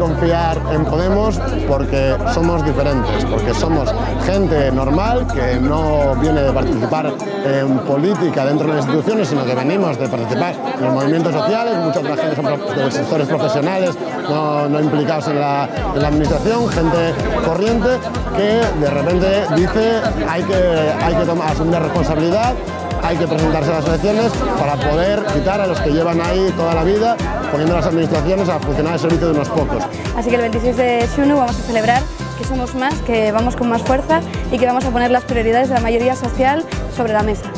confiar en Podemos porque somos diferentes, porque somos gente normal que no viene de participar en política dentro de las instituciones, sino que venimos de participar en los movimientos sociales, mucha otra gente son de sectores profesionales no implicados en la administración, gente corriente que de repente dice hay que asumir la responsabilidad, hay que presentarse a las elecciones para poder quitar a los que llevan ahí toda la vida poniendo las administraciones a funcionar al servicio de unos pocos. Así que el 26 de junio vamos a celebrar que somos más, que vamos con más fuerza y que vamos a poner las prioridades de la mayoría social sobre la mesa.